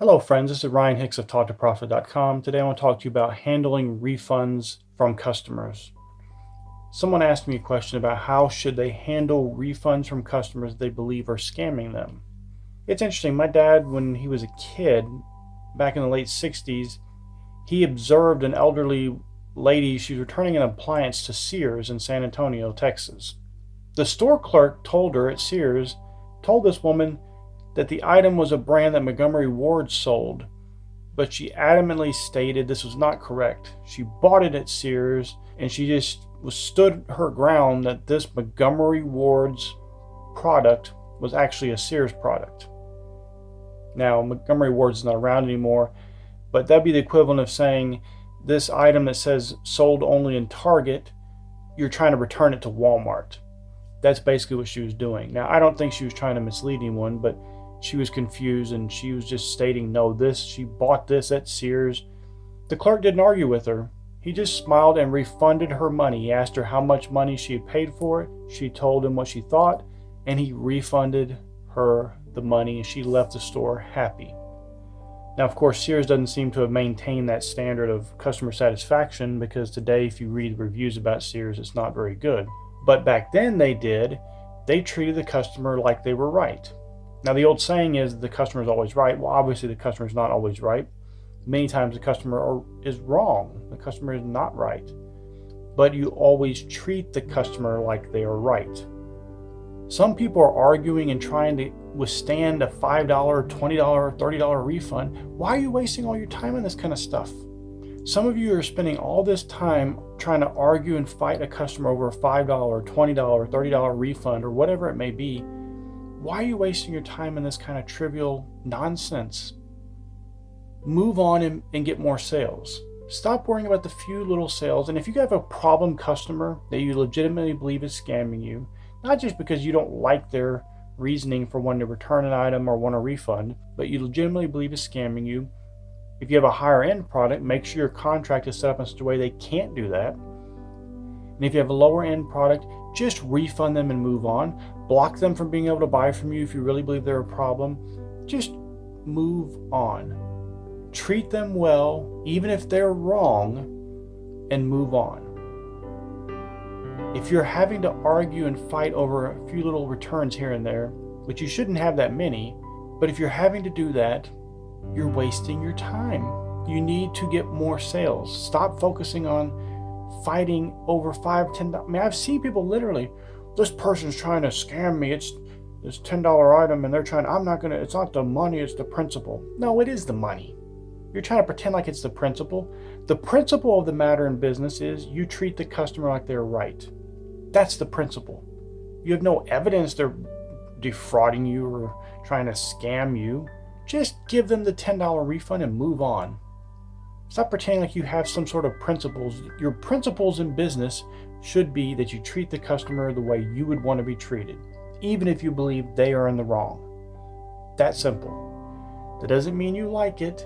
Hello friends, this is Ryan Hicks of TaughtToProfit.com. Today I want to talk to you about handling refunds from customers. Someone asked me a question about how should they handle refunds from customers they believe are scamming them. It's interesting, my dad, when he was a kid, back in the late 60s, he observed an elderly lady. She was returning an appliance to Sears in San Antonio, Texas. The store clerk told this woman that the item was a brand that Montgomery Ward sold, but she adamantly stated this was not correct. She bought it at Sears, and she just stood her ground that this Montgomery Ward's product was actually a Sears product. Now, Montgomery Ward's not around anymore, but that'd be the equivalent of saying this item that says sold only in Target, you're trying to return it to Walmart. That's basically what she was doing. Now, I don't think she was trying to mislead anyone, but she was confused and she was just stating, no, she bought this at Sears. The clerk didn't argue with her. He just smiled and refunded her money. He asked her how much money she had paid for it. She told him what she thought, and he refunded her the money, and she left the store happy. Now, of course, Sears doesn't seem to have maintained that standard of customer satisfaction, because today, if you read the reviews about Sears, it's not very good. But back then they did. They treated the customer like they were right. Now, the old saying is the customer is always right. Well, obviously the customer is not always right. Many times the customer is wrong. The customer is not right. But you always treat the customer like they are right. Some people are arguing and trying to withstand a $5, $20, $30 refund. Why are you wasting all your time on this kind of stuff? Some of you are spending all this time trying to argue and fight a customer over a $5, $20, $30 refund, or whatever it may be. Why are you wasting your time in this kind of trivial nonsense? Move on and get more sales. Stop worrying about the few little sales. And if you have a problem customer that you legitimately believe is scamming you, not just because you don't like their reasoning for wanting to return an item or want a refund, but you legitimately believe is scamming you, if you have a higher end product, make sure your contract is set up in such a way they can't do that. And if you have a lower end product, just refund them and move on. Block them from being able to buy from you if you really believe they're a problem. Just move on. Treat them well, even if they're wrong, and move on. If you're having to argue and fight over a few little returns here and there, which you shouldn't have that many, but if you're having to do that, you're wasting your time. You need to get more sales. Stop focusing on fighting over $5, $10. I mean, I've seen people literally, this person's trying to scam me. It's this $10 item and it's not the money, it's the principle. No, it is the money. You're trying to pretend like it's the principle. The principle of the matter in business is you treat the customer like they're right. That's the principle. You have no evidence they're defrauding you or trying to scam you. Just give them the $10 refund and move on. Stop pretending like you have some sort of principles. Your principles in business should be that you treat the customer the way you would want to be treated, even if you believe they are in the wrong. That simple. That doesn't mean you like it.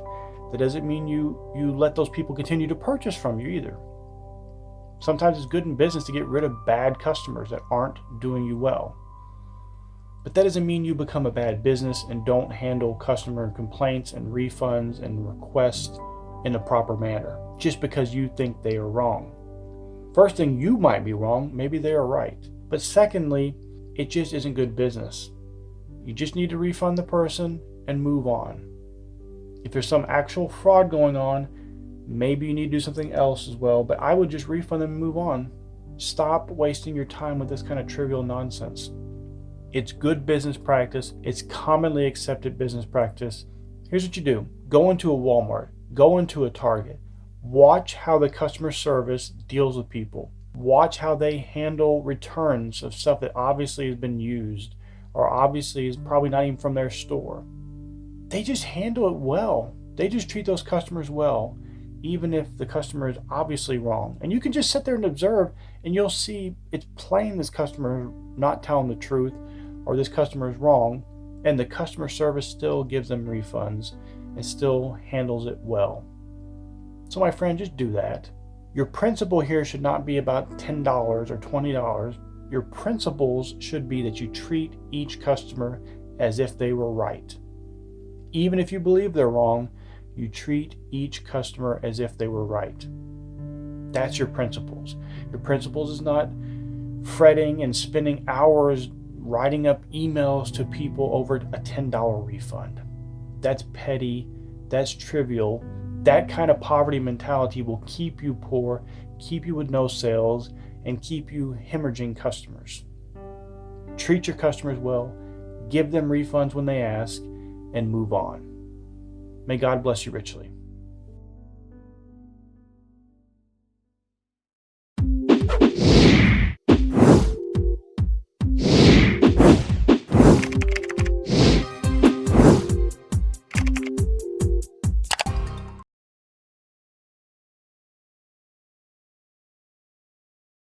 That doesn't mean you let those people continue to purchase from you either. Sometimes it's good in business to get rid of bad customers that aren't doing you well. But that doesn't mean you become a bad business and don't handle customer complaints and refunds and requests in the proper manner, just because you think they are wrong. First thing, you might be wrong, maybe they are right. But secondly, it just isn't good business. You just need to refund the person and move on. If there's some actual fraud going on, maybe you need to do something else as well, but I would just refund them and move on. Stop wasting your time with this kind of trivial nonsense. It's good business practice. It's commonly accepted business practice. Here's what you do. Go into a Walmart. Go into a Target. Watch how the customer service deals with people. Watch how they handle returns of stuff that obviously has been used or obviously is probably not even from their store. They just handle it well. They just treat those customers well, even if the customer is obviously wrong. And you can just sit there and observe, and you'll see it's plain this customer is not telling the truth, or this customer is wrong, and the customer service still gives them refunds and still handles it well. So my friend, just do that. Your principle here should not be about $10 or $20. Your principles should be that you treat each customer as if they were right. Even if you believe they're wrong, you treat each customer as if they were right. That's your principles. Your principles is not fretting and spending hours writing up emails to people over a $10 refund. That's petty. That's trivial. That kind of poverty mentality will keep you poor, keep you with no sales, and keep you hemorrhaging customers. Treat your customers well, give them refunds when they ask, and move on. May God bless you richly.